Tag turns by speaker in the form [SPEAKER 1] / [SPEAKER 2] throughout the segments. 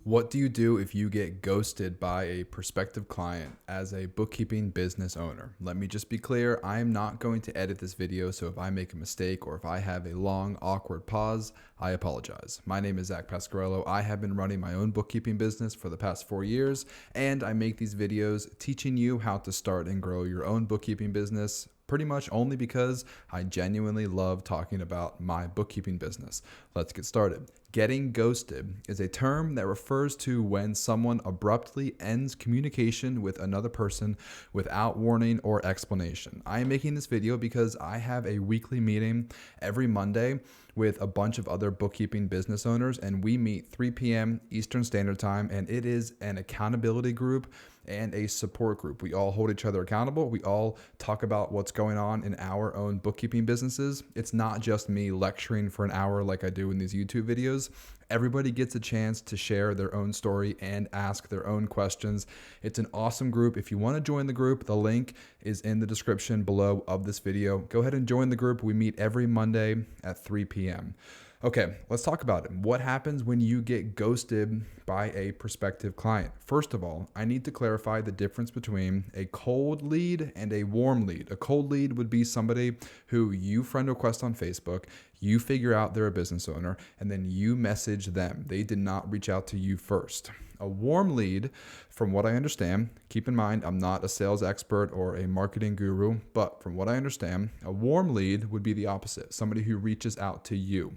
[SPEAKER 1] What do you do if you get ghosted by a prospective client as a bookkeeping business owner? Let me just be clear, I am not going to edit this video, so if I make a mistake or if I have a long, awkward pause, I apologize. My name is Zach Pasquarello. I have been running my own bookkeeping business for the past 4 years, and I make these videos teaching you how to start and grow your own bookkeeping business pretty much only because I genuinely love talking about my bookkeeping business. Let's get started. Getting ghosted is a term that refers to when someone abruptly ends communication with another person without warning or explanation. I am making this video because I have a weekly meeting every Monday with a bunch of other bookkeeping business owners, and we meet 3 p.m. Eastern Standard Time, and it is an accountability group and a support group. We all hold each other accountable. We all talk about what's going on in our own bookkeeping businesses. It's not just me lecturing for an hour like I do in these YouTube videos. Everybody gets a chance to share their own story and ask their own questions. It's an awesome group. If you want to join the group, the link is in the description below of this video. Go ahead and join the group. We meet every Monday at 3 p.m. Okay, let's talk about it. What happens when you get ghosted by a prospective client? First of all, I need to clarify the difference between a cold lead and a warm lead. A cold lead would be somebody who you friend request on Facebook, you figure out they're a business owner, and then you message them. They did not reach out to you first. A warm lead, from what I understand, keep in mind, I'm not a sales expert or a marketing guru, but from what I understand, a warm lead would be the opposite, somebody who reaches out to you.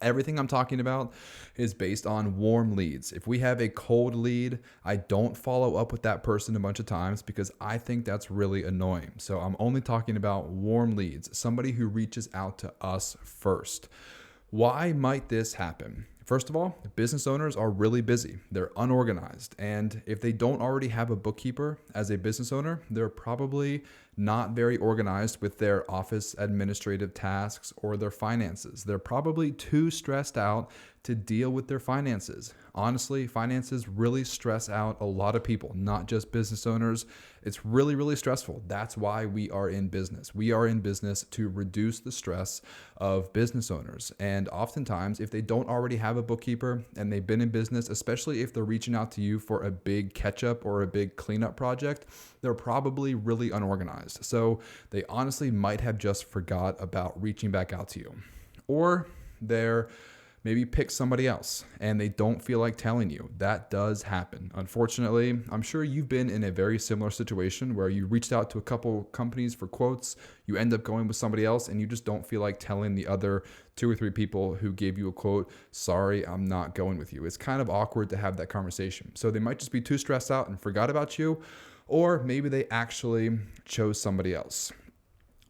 [SPEAKER 1] Everything I'm talking about is based on warm leads. If we have a cold lead, I don't follow up with that person a bunch of times because I think that's really annoying. So I'm only talking about warm leads, somebody who reaches out to us first. Why might this happen? First of all, business owners are really busy. They're unorganized. And if they don't already have a bookkeeper as a business owner, they're probably not very organized with their office administrative tasks or their finances. They're probably too stressed out to deal with their finances. Honestly, finances really stress out a lot of people, not just business owners. It's really, really stressful. That's why we are in business. We are in business to reduce the stress of business owners. And oftentimes, if they don't already have a bookkeeper and they've been in business, especially if they're reaching out to you for a big catch-up or a big cleanup project, they're probably really unorganized. So they honestly might have just forgot about reaching back out to you. Or they're maybe pick somebody else and they don't feel like telling you. That does happen. Unfortunately, I'm sure you've been in a very similar situation where you reached out to a couple companies for quotes, you end up going with somebody else and you just don't feel like telling the other 2 or 3 people who gave you a quote, sorry, I'm not going with you. It's kind of awkward to have that conversation. So they might just be too stressed out and forgot about you, or maybe they actually chose somebody else.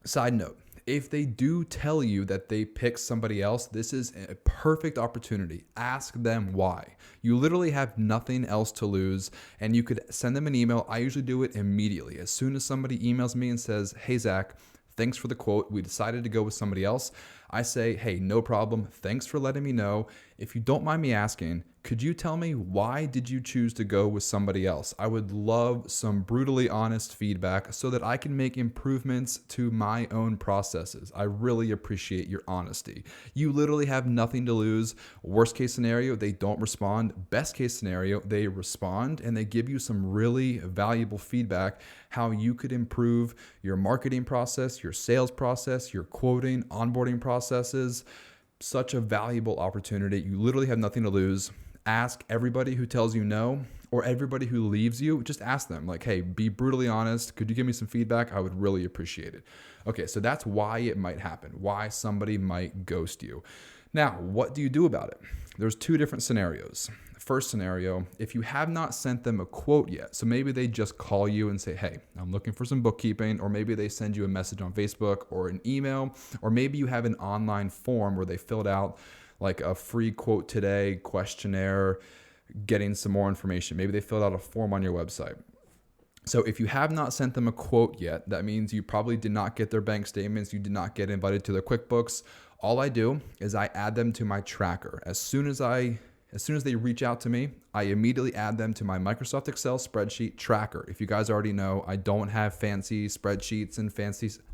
[SPEAKER 1] Side note, if they do tell you that they picked somebody else, this is a perfect opportunity. Ask them why. You literally have nothing else to lose, and you could send them an email. I usually do it immediately. As soon as somebody emails me and says, hey, Zach, thanks for the quote. We decided to go with somebody else. I say, hey, no problem. Thanks for letting me know. If you don't mind me asking, could you tell me why did you choose to go with somebody else? I would love some brutally honest feedback so that I can make improvements to my own processes. I really appreciate your honesty. You literally have nothing to lose. Worst case scenario, they don't respond. Best case scenario, they respond and they give you some really valuable feedback how you could improve your marketing process, your sales process, your quoting, onboarding processes. Such a valuable opportunity. You literally have nothing to lose. Ask everybody who tells you no or everybody who leaves you. Just ask them like, hey, be brutally honest. Could you give me some feedback? I would really appreciate it. Okay, so that's why it might happen, why somebody might ghost you. Now, what do you do about it? There's 2 different scenarios. First scenario, if you have not sent them a quote yet, so maybe they just call you and say, hey, I'm looking for some bookkeeping, or maybe they send you a message on Facebook or an email, or maybe you have an online form where they filled out like a free quote today questionnaire, getting some more information. Maybe they filled out a form on your website. So if you have not sent them a quote yet, that means you probably did not get their bank statements, you did not get invited to their QuickBooks. All I do is I add them to my tracker. As soon as As soon as they reach out to me, I immediately add them to my Microsoft Excel spreadsheet tracker. If you guys already know, I don't have fancy spreadsheets and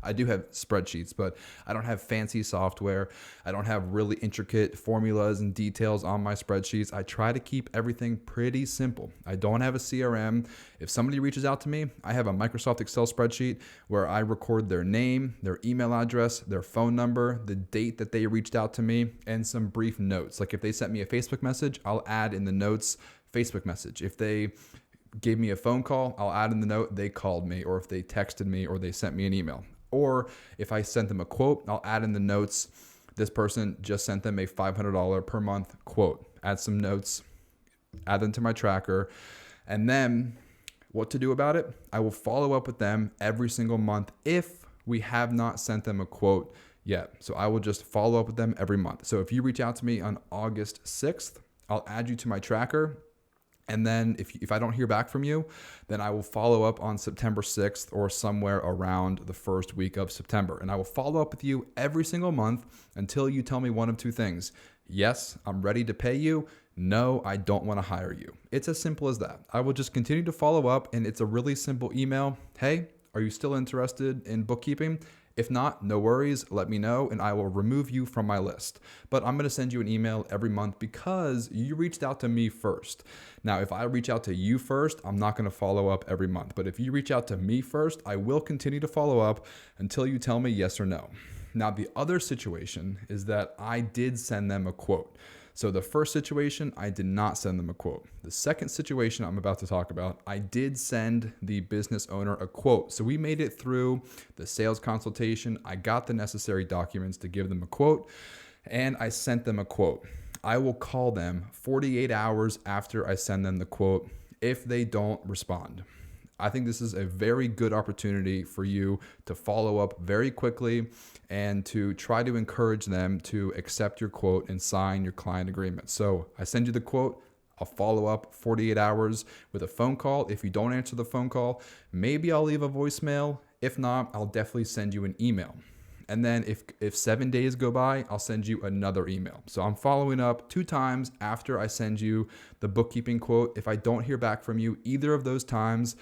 [SPEAKER 1] I do have spreadsheets, but I don't have fancy software. I don't have really intricate formulas and details on my spreadsheets. I try to keep everything pretty simple. I don't have a CRM. If somebody reaches out to me, I have a Microsoft Excel spreadsheet where I record their name, their email address, their phone number, the date that they reached out to me, and some brief notes. Like if they sent me a Facebook message, I'll add in the notes Facebook message. If they gave me a phone call, I'll add in the note they called me, or if they texted me or they sent me an email. Or if I sent them a quote, I'll add in the notes, this person just sent them a $500 per month quote. Add some notes, add them to my tracker, and then what to do about it? I will follow up with them every single month if we have not sent them a quote yet. So I will just follow up with them every month. So if you reach out to me on August 6th, I'll add you to my tracker. And then if I don't hear back from you, then I will follow up on September 6th or somewhere around the first week of September. And I will follow up with you every single month until you tell me one of two things. Yes, I'm ready to pay you. No, I don't want to hire you. It's as simple as that. I will just continue to follow up, and it's a really simple email. Hey, are you still interested in bookkeeping? If not, no worries, let me know and I will remove you from my list. But I'm going to send you an email every month because you reached out to me first. Now, if I reach out to you first, I'm not going to follow up every month. But if you reach out to me first, I will continue to follow up until you tell me yes or no. Now, the other situation is that I did send them a quote. So the first situation, I did not send them a quote. The second situation I'm about to talk about, I did send the business owner a quote. So we made it through the sales consultation. I got the necessary documents to give them a quote, and I sent them a quote. I will call them 48 hours after I send them the quote if they don't respond. I think this is a very good opportunity for you to follow up very quickly and to try to encourage them to accept your quote and sign your client agreement. So I send you the quote. I'll follow up 48 hours with a phone call. If you don't answer the phone call, maybe I'll leave a voicemail. If not, I'll definitely send you an email. And then if 7 days go by, I'll send you another email. So I'm following up 2 times after I send you the bookkeeping quote. If I don't hear back from you either of those times,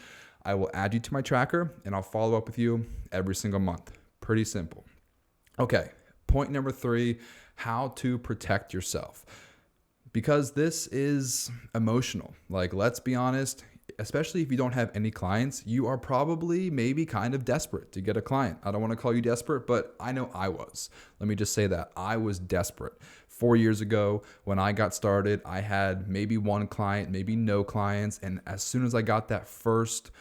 [SPEAKER 1] I will add you to my tracker and I'll follow up with you every single month. Pretty simple. Okay, point number 3, how to protect yourself. Because this is emotional. Like, let's be honest, especially if you don't have any clients, you are probably maybe kind of desperate to get a client. I don't want to call you desperate, but I know I was. Let me just say that. I was desperate. 4 years ago, when I got started, I had maybe 1 client, maybe no clients. And as soon as I got that first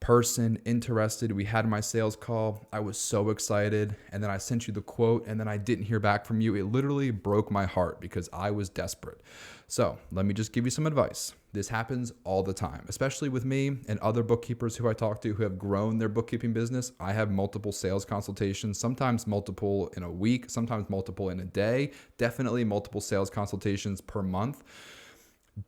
[SPEAKER 1] person interested, we had my sales call, I was so excited. And then I sent you the quote and then I didn't hear back from you. It literally broke my heart because I was desperate. So let me just give you some advice. This happens all the time, especially with me and other bookkeepers who I talk to who have grown their bookkeeping business. I have multiple sales consultations, sometimes multiple in a week, sometimes multiple in a day, definitely multiple sales consultations per month.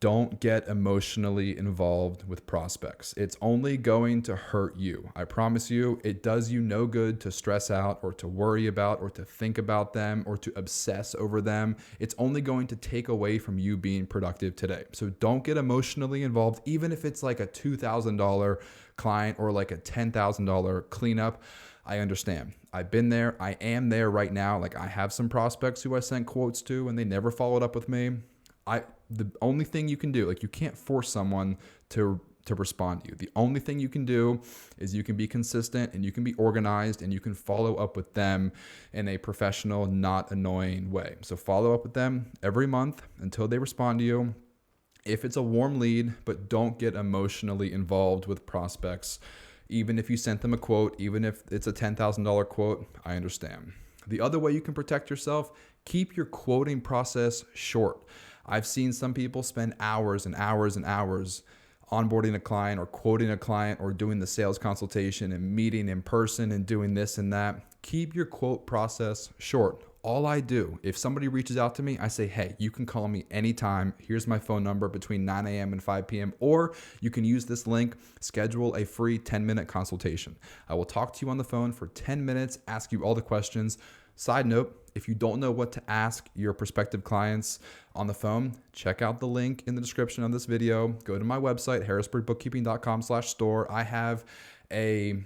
[SPEAKER 1] Don't get emotionally involved with prospects. It's only going to hurt you. I promise you, it does you no good to stress out or to worry about or to think about them or to obsess over them. It's only going to take away from you being productive today. So don't get emotionally involved, even if it's like a $2,000 client or like a $10,000 cleanup. I understand. I've been there. I am there right now. Like, I have some prospects who I sent quotes to and they never followed up with me. The only thing you can do, like, you can't force someone to respond to you. The only thing you can do is you can be consistent and you can be organized and you can follow up with them in a professional, not annoying way. So follow up with them every month until they respond to you. If it's a warm lead, but don't get emotionally involved with prospects. Even if you sent them a quote, even if it's a $10,000 quote, I understand. The other way you can protect yourself, keep your quoting process short. I've seen some people spend hours and hours and hours onboarding a client or quoting a client or doing the sales consultation and meeting in person and doing this and that. Keep your quote process short. All I do, if somebody reaches out to me, I say, hey, you can call me anytime. Here's my phone number between 9 a.m. and 5 p.m. Or you can use this link, schedule a free 10-minute consultation. I will talk to you on the phone for 10 minutes, ask you all the questions. Side note, if you don't know what to ask your prospective clients on the phone, check out the link in the description of this video. Go to my website, harrisburgbookkeeping.com/store. I have a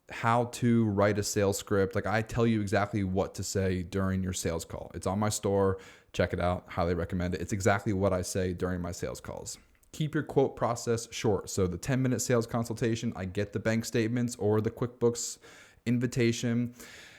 [SPEAKER 1] how to write a sales script. Like, I tell you exactly what to say during your sales call. It's on my store. Check it out. Highly recommend it. It's exactly what I say during my sales calls. Keep your quote process short. So the 10-minute sales consultation, I get the bank statements or the QuickBooks invitation,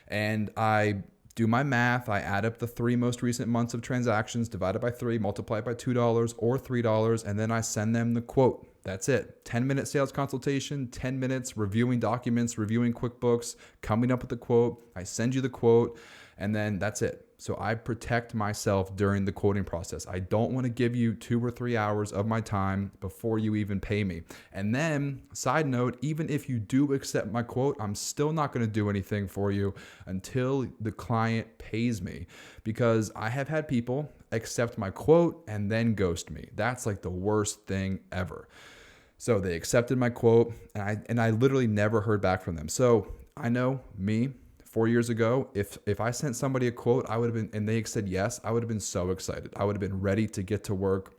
[SPEAKER 1] and I do my math. I add up the 3 most recent months of transactions, divide it by 3, multiply it by $2 or $3, and then I send them the quote. That's it. 10-minute sales consultation, 10 minutes reviewing documents, reviewing QuickBooks, coming up with the quote. I send you the quote, and then that's it. So I protect myself during the quoting process. I don't want to give you 2 or 3 hours of my time before you even pay me. And then, side note, even if you do accept my quote, I'm still not going to do anything for you until the client pays me, because I have had people accept my quote and then ghost me. That's like the worst thing ever. So they accepted my quote, and I literally never heard back from them. So I know me. 4 years ago, if I sent somebody a quote, I would have been, and they said yes, I would have been so excited. I would have been ready to get to work,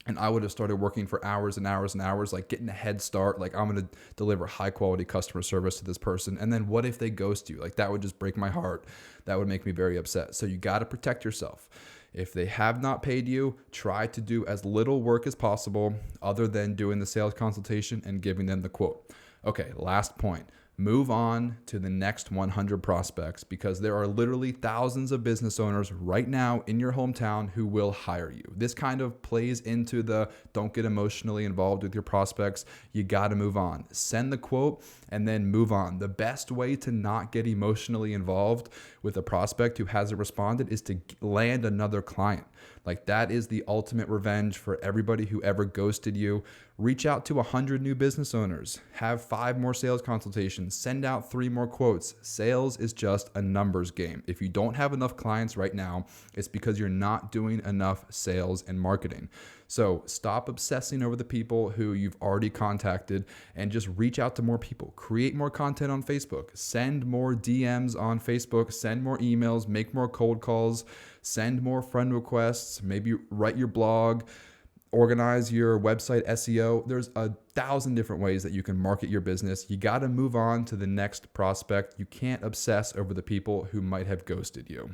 [SPEAKER 1] and I would have started working for hours and hours and hours, like getting a head start. Like, I'm going to deliver high quality customer service to this person. And then what if they ghost you? Like, that would just break my heart. That would make me very upset. So you got to protect yourself. If they have not paid you, try to do as little work as possible other than doing the sales consultation and giving them the quote. Okay, last point. Move on to the next 100 prospects, because there are literally thousands of business owners right now in your hometown who will hire you. This kind of plays into the don't get emotionally involved with your prospects. You got to move on. Send the quote and then move on. The best way to not get emotionally involved with a prospect who hasn't responded is to land another client. Like, that is the ultimate revenge for everybody who ever ghosted you. Reach out to 100 new business owners. Have 5 more sales consultations. Send out 3 more quotes. Sales is just a numbers game. If you don't have enough clients right now, it's because you're not doing enough sales and marketing. So stop obsessing over the people who you've already contacted and just reach out to more people. Create more content on Facebook. Send more DMs on Facebook. Send more emails. Make more cold calls. Send more friend requests. Maybe write your blog. Organize your website SEO. There's 1,000 different ways that you can market your business. You got to move on to the next prospect. You can't obsess over the people who might have ghosted you.